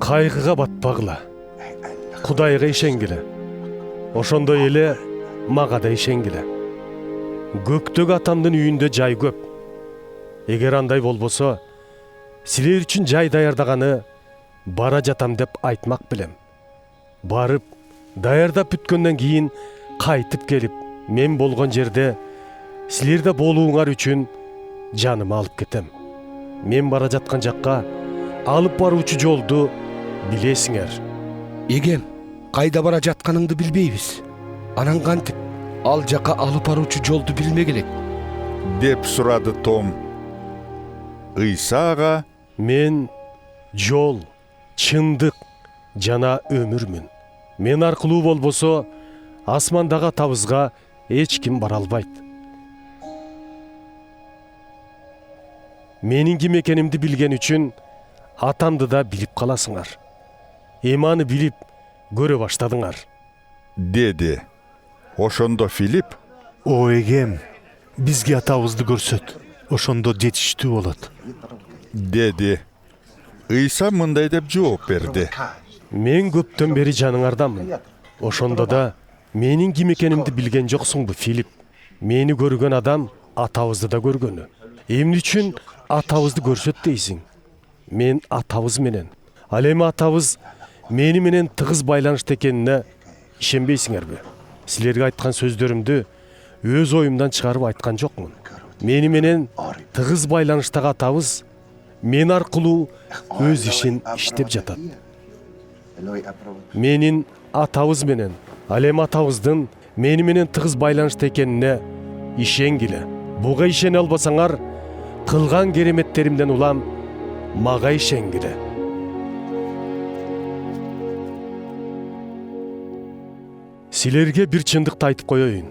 кайгыга батпагыла. Кудайга ишенгиле. Ошондой эле мага да ишенгиле. Көктөгү атамдын үйүндө жай көп. Эгер андай болбосо, силер үчүн жай даярдаганы бара жатам деп айтмак белем. Барып, даярдап бүткөндөн кийин кайтып келип, мен болгон жерде силерде болууңар үчүн жаным алып кетем. Мен бара жаткан жакка алып баруучу жолду билесиңер. Эгем, кайда бара жатканыңды билбейбиз. Анан кантип ал жака алып баруучу жолду билмек элек? деп сурады Том. Ыйса ага: Мен жол, чындык жана өмүрмүн. Мен аркылуу болбосо, асмандагы атабызга эч ким бара албайт. Менин ким экенимди билген үчүн атамды да билип каласыңар. Эманы билип көрө баштадыңар. dedi. Ошондо Филипп: О эгем, бизге атабызды көрсөт. Ошондо жетиштүү болот. dedi. Ыйса мындай деп жооп берди: Мен көптөн бери жаныңардамын. Ошондо да менин ким экенимди билген жоксуңбу, Филипп? Мени көргөн адам атабызды да көргөнү. Эмне үчүн атабызды көрсөт дейсиң? Мен атабыз менен. Ал эми атабыз мени менен тыгыз байланышта экенине ишенбейсиңерби? Силерге айткан сөздөрүмдү өз оюмдан чыгарып айткан жокмун. Мени менен тыгыз байланыштагы атабыз мен аркылуу өз ишин иштеп жатат. Менин атабыз менен, ал эми атабыздын мени менен тыгыз байланышта экенине ишенгиле. Буга ишене албасаңар, кылган кереметтеримден улам мага ишенгиле. Силерге бир чындыкты айтып коеюн.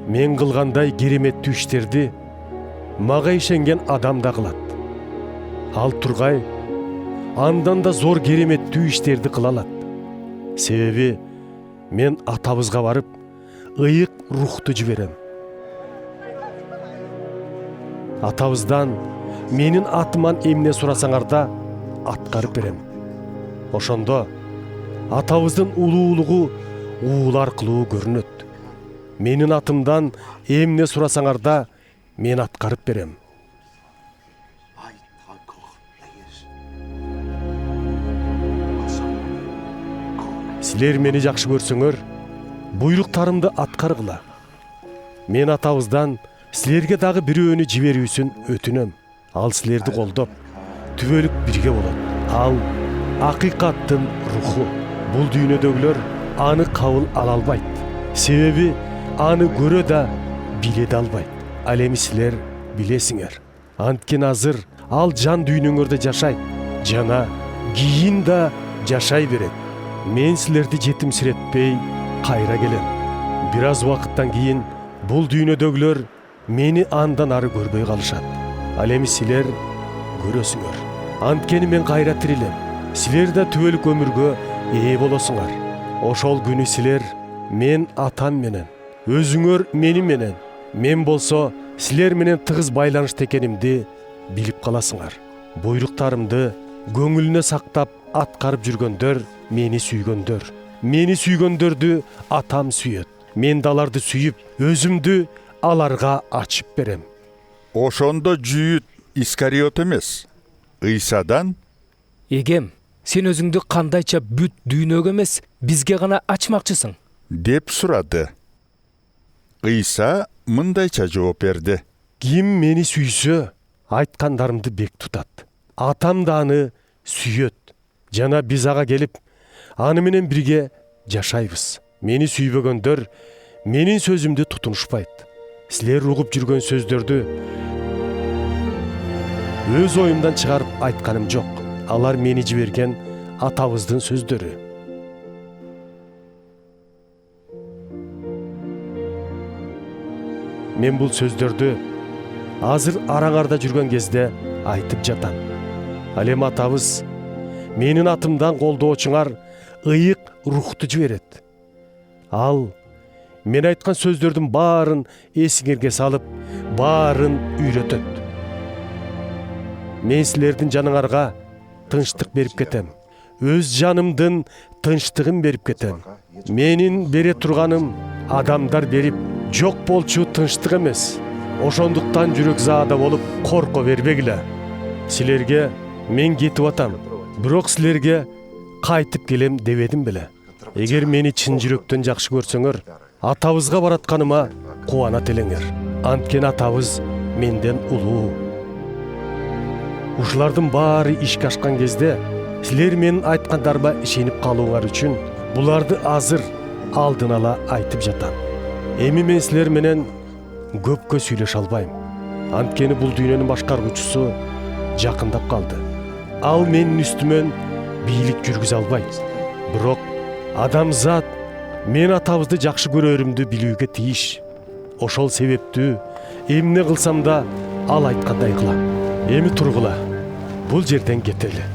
Мен кылгандай кереметтүү иштерди мага ишенген адам да кылат. Ал тургай андан да зор кереметтүү иштерди кыла алат. Себеби мен атабызга барып, ыйык рухту жиберем. Атабыздан менин атыман эмне сурасаңар да аткарып берем. Ошондо атабыздын улуулугу уул аркылуу көрүнөт. Менин атымдан эмне сурасаңар да мен аткарып берем. Силер мени жакшы көрсөңөр, буйруктарымды аткаргыла. Мен атабыздан силерге дагы бирөөнү жиберүүсүн өтүнөм. Ал силерди колдоп, түбөлүк бирге болот. Ал акыйкаттын руху. Бул дүйнөдөгүлөр аны кабыл ала албайт. Себеби аны көрө да биле да албайт. Ал эми силер билесиңер. Анткени азыр ал жан дүйнөңөрдө жашайт, жана кийин да жашай берет. Мен силерди жетимсиретпей кайра келем. Бир аз убакыттан кийин бул дүйнөдөгүлөр мени андан ары көрбөй калышат. Ал эми силер көрөсүңөр. Анткени мен кайра тирилем. Силер да түбөлүк өмүргө ээ болосуңар. Ошол күнү силер мен атам менен, өзүңөр мени менен, мен болсо силер менен тыгыз байланышта экенимди билип каласыңар. Буйруктарымды көңүлүнө сактап аткарып жүргөндөр мени сүйгөндөр. Мени сүйгөндөрдү атам сүйөт. Мен да аларды сүйүп, өзүмдү аларга ачып берем. Ошондо Жүйүт Искариот эмес, Ыйсадан: Эгем, сен өзүңдү кандайча бүт дүйнөгө эмес, бизге гана ачмакчысың? деп сурады. Ыйса мындайча жооп берди: Ким мени сүйсө, айткандарымды бек тутат. Атам да аны сүйөт. Жана биз ага келип, аны менен бирге жашайбыз. Мени сүйбөгөндөр менин сөзүмдү тутунушпайт. Силер угуп жүргөн сөздөрдү өз оюмдан чыгарып айтканым жок. Алар мени жиберген атабыздын сөздөрү. Мен бул сөздөрдү азыр араңарда жүргөн кезде айтып жатам. Ал эми атабыз менин атымдан колдоочуңар ыйык рухту жиберет. Ал мен айткан сөздөрдүн баарын эсиңерге салып, баарын үйрөтөт. Мен силердин жаныңарга тынчтык берип кетем. өз жанымдын тынчтыгын берип кетем. Менин бере турганым адамдар берип жок болчу тынчтык эмес. Ошондуктан жүрөк заада болуп корко бербегиле. Силерге мен кетип атам, бирок силерге кайтып келем дебедим беле. Эгер мени чын жүрөктөн жакшы көрсөңөр, атабызга баратканыма кубана телеңер. Анткени атабыз менден улуу. Ушулардын баары ишке ашкан кезде силер менин айткандарыма ишенип калууңар үчүн буларды азыр алдын ала айтып жатам. Эми мен силер менен көпкө сүйлөшө албайм. Анткени бул дүйнөнүн башкаргычысы жакындап калды. Ал менин үстүмөн бийлик жүргүзө албайт. Бирок адамзат мен атабызды жакшы көрөрүмдү билүүгө тийиш. Ошол себептүү эмне кылсам да ал айткандай кылам. Эми тургула. Бул жерден кетели.